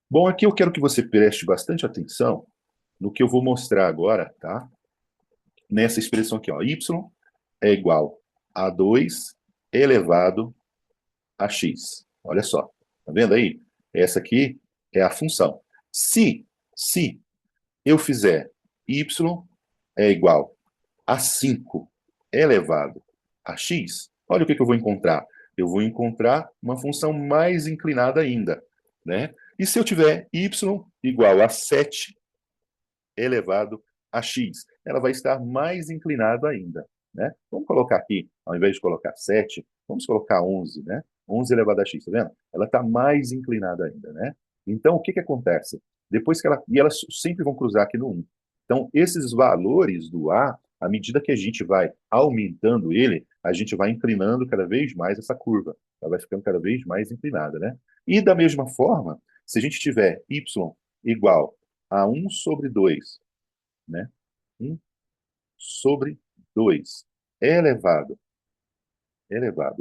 Bom, aqui eu quero que você preste bastante atenção no que eu vou mostrar agora, tá? Nessa expressão aqui, ó, y é igual a 2 elevado a x. Olha só, tá vendo aí? Essa aqui é a função. Se eu fizer y é igual a 5 elevado a x, olha o que eu vou encontrar. Eu vou encontrar uma função mais inclinada ainda, né? E se eu tiver y igual a 7 elevado a x, ela vai estar mais inclinada ainda, né? Vamos colocar aqui, ao invés de colocar 7, vamos colocar 11, né? 11 elevado a x, tá vendo? Ela está mais inclinada ainda, né? Então, o que que acontece? Depois que ela... E elas sempre vão cruzar aqui no 1. Então, esses valores do a, à medida que a gente vai aumentando ele, a gente vai inclinando cada vez mais essa curva. Ela vai ficando cada vez mais inclinada, né? E da mesma forma, se a gente tiver y igual a 1/2, né? 1/2 elevado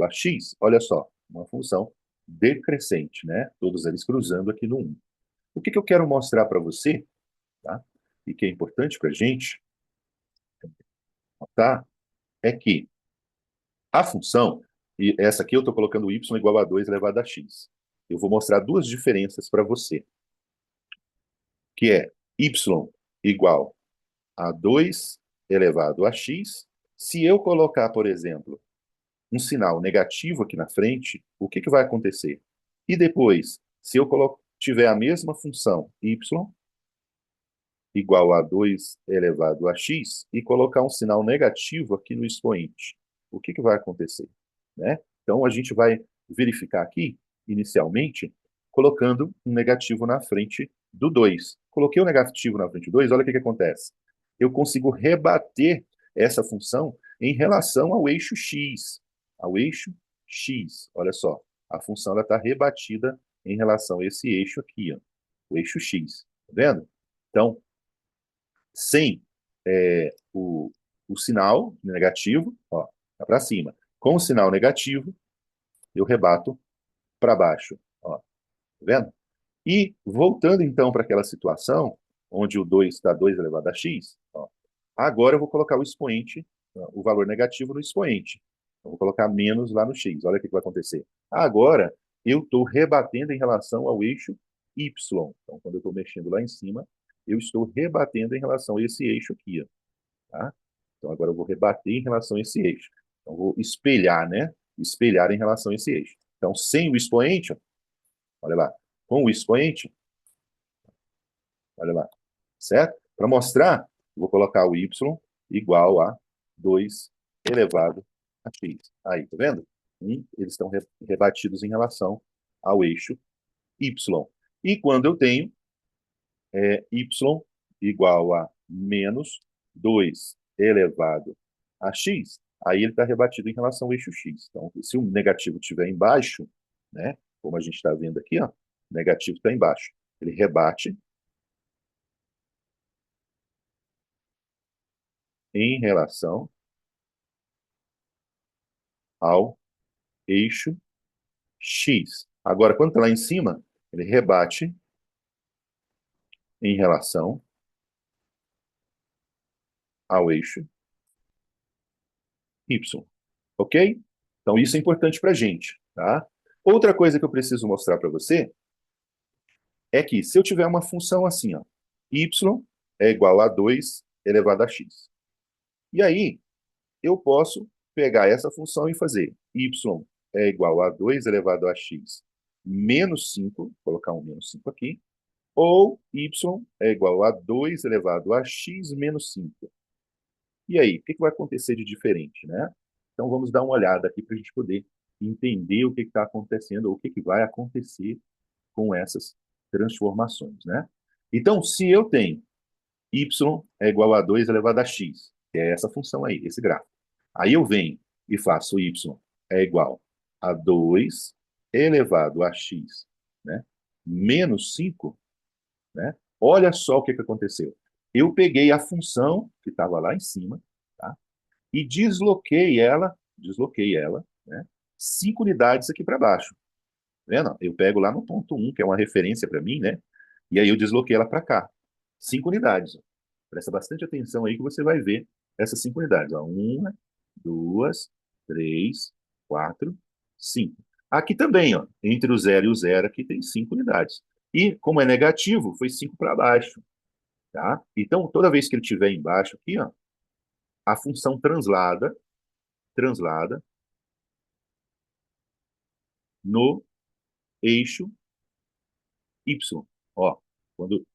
a x, olha só, uma função decrescente, né? Todos eles cruzando aqui no 1. O que que eu quero mostrar para você, tá? E que é importante para a gente notar, é que a função, e essa aqui eu estou colocando y igual a 2 elevado a x. Eu vou mostrar duas diferenças para você, que é y igual a 2 elevado a x. Se eu colocar, por exemplo, um sinal negativo aqui na frente, o que que vai acontecer? E depois, se eu tiver a mesma função y igual a 2 elevado a x e colocar um sinal negativo aqui no expoente, o que que vai acontecer? Né? Então, a gente vai verificar aqui, inicialmente, colocando um negativo na frente do 2. Coloquei o negativo na frente do 2, olha o que que acontece. Eu consigo rebater essa função em relação ao eixo x. Ao eixo x. Olha só, a função está rebatida em relação a esse eixo aqui, ó, o eixo x. Tá vendo? Então, sem o sinal negativo, ó, tá para cima. Com o sinal negativo, eu rebato para baixo, ó, tá vendo? E voltando então para aquela situação onde o 2 está 2 elevado a x, ó, agora eu vou colocar o expoente, ó, o valor negativo no expoente. Eu vou colocar menos lá no x. Olha o que vai acontecer. Agora, eu estou rebatendo em relação ao eixo y. Então, quando eu estou mexendo lá em cima, eu estou rebatendo em relação a esse eixo aqui, ó. Tá? Então, agora eu vou rebater em relação a esse eixo. Então, eu vou espelhar, né? Espelhar em relação a esse eixo. Então, sem o expoente, ó, olha lá, com o expoente, olha lá, certo? Para mostrar, eu vou colocar o y igual a 2 elevado a x. Aí, tá vendo? Eles estão rebatidos em relação ao eixo y. E quando eu tenho y igual a menos 2 elevado a x, aí ele está rebatido em relação ao eixo x. Então, se o negativo estiver embaixo, né, como a gente está vendo aqui, ó, o negativo está embaixo. Ele rebate em relação ao eixo x. Agora, quando está lá em cima, ele rebate em relação ao eixo y. Ok? Então, isso é importante para a gente. Tá? Outra coisa que eu preciso mostrar para você é que se eu tiver uma função assim, ó, y é igual a 2 elevado a x. E aí, eu posso pegar essa função e fazer y é igual a 2 elevado a x menos 5, colocar um menos 5 aqui, ou y é igual a 2 elevado a x menos 5. E aí, o que vai acontecer de diferente, né? Então, vamos dar uma olhada aqui para a gente poder entender o que está acontecendo, ou o que vai acontecer com essas transformações, né? Então, se eu tenho y é igual a 2 elevado a x, que é essa função aí, esse gráfico. Aí eu venho e faço y é igual a 2 elevado a x, né? Menos 5, né? Olha só o que aconteceu. Eu peguei a função que estava lá em cima, tá? E desloquei ela, né? 5 unidades aqui para baixo. Tá vendo? Eu pego lá no ponto 1, que é uma referência para mim, né? E aí eu desloquei ela para cá. 5 unidades. Ó. Presta bastante atenção aí que você vai ver essas 5 unidades. Ó. 1, 2, 3, 4, 5. Aqui também, ó, entre o 0 e o 0, aqui tem 5 unidades. E, como é negativo, foi 5 para baixo. Tá? Então, toda vez que ele estiver embaixo aqui, ó, a função translada no eixo Y. Ó, quando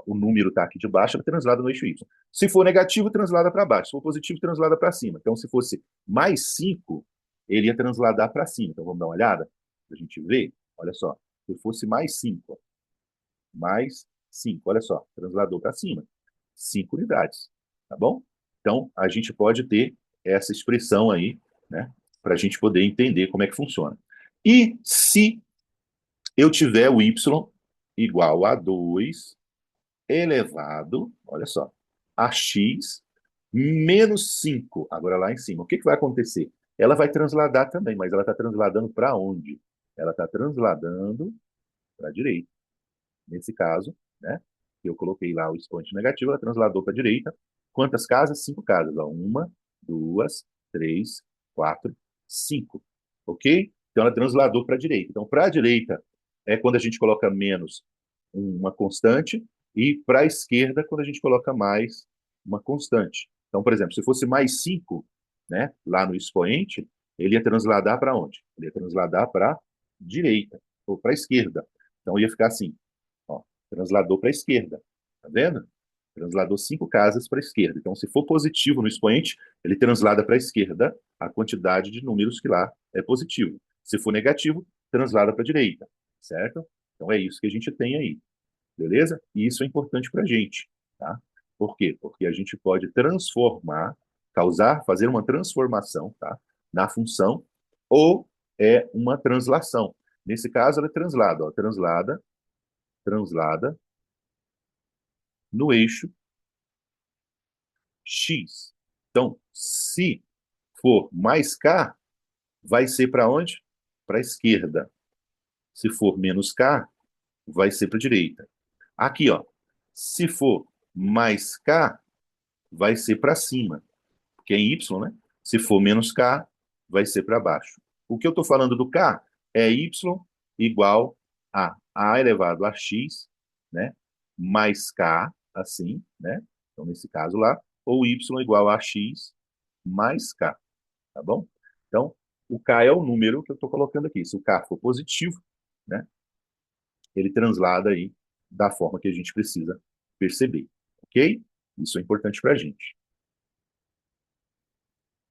o número está aqui de baixo, ele translada no eixo Y. Se for negativo, translada para baixo. Se for positivo, translada para cima. Então, se fosse mais 5, ele ia transladar para cima. Então, vamos dar uma olhada para a gente ver. Olha só. Se fosse mais 5, mais 5, olha só, transladou para cima. 5 unidades. Tá bom? Então, a gente pode ter essa expressão aí, né? Para a gente poder entender como é que funciona. E se eu tiver o y igual a 2 elevado, olha só, a x menos 5, agora lá em cima. O que, que vai acontecer? Ela vai transladar também, mas ela está transladando para onde? Ela está transladando para a direita. Nesse caso, né? Eu coloquei lá o expoente negativo, ela transladou para a direita. Quantas casas? 5 casas. Ó. 1, 2, 3, 4, 5. Ok? Então ela transladou para a direita. Então, para a direita é quando a gente coloca menos uma constante, e para a esquerda, quando a gente coloca mais uma constante. Então, por exemplo, se fosse mais 5, né, lá no expoente, ele ia transladar para onde? Ele ia transladar para a direita, ou para a esquerda. Então ia ficar assim, ó, transladou para a esquerda. Tá vendo? Transladou 5 casas para a esquerda. Então, se for positivo no expoente, ele translada para a esquerda a quantidade de números que lá é positivo. Se for negativo, translada para a direita. Certo? Então, é isso que a gente tem aí. Beleza? E isso é importante para a gente. Tá? Por quê? Porque a gente pode transformar, fazer uma transformação, tá? Na função, ou é uma translação. Nesse caso, ela é translada. Ó, translada no eixo X. Então, se for mais K, vai ser para onde? Para a esquerda. Se for menos K, vai ser para a direita. Aqui, ó, se for mais K, vai ser para cima, porque é em Y, né? Se for menos K, vai ser para baixo. O que eu estou falando do K é Y igual a A elevado a X, né? Mais K, assim, né? Então, nesse caso lá, ou Y igual a X mais K, tá bom? Então, o K é o número que eu estou colocando aqui. Se o K for positivo, né? Ele translada aí da forma que a gente precisa perceber, ok? Isso é importante para a gente.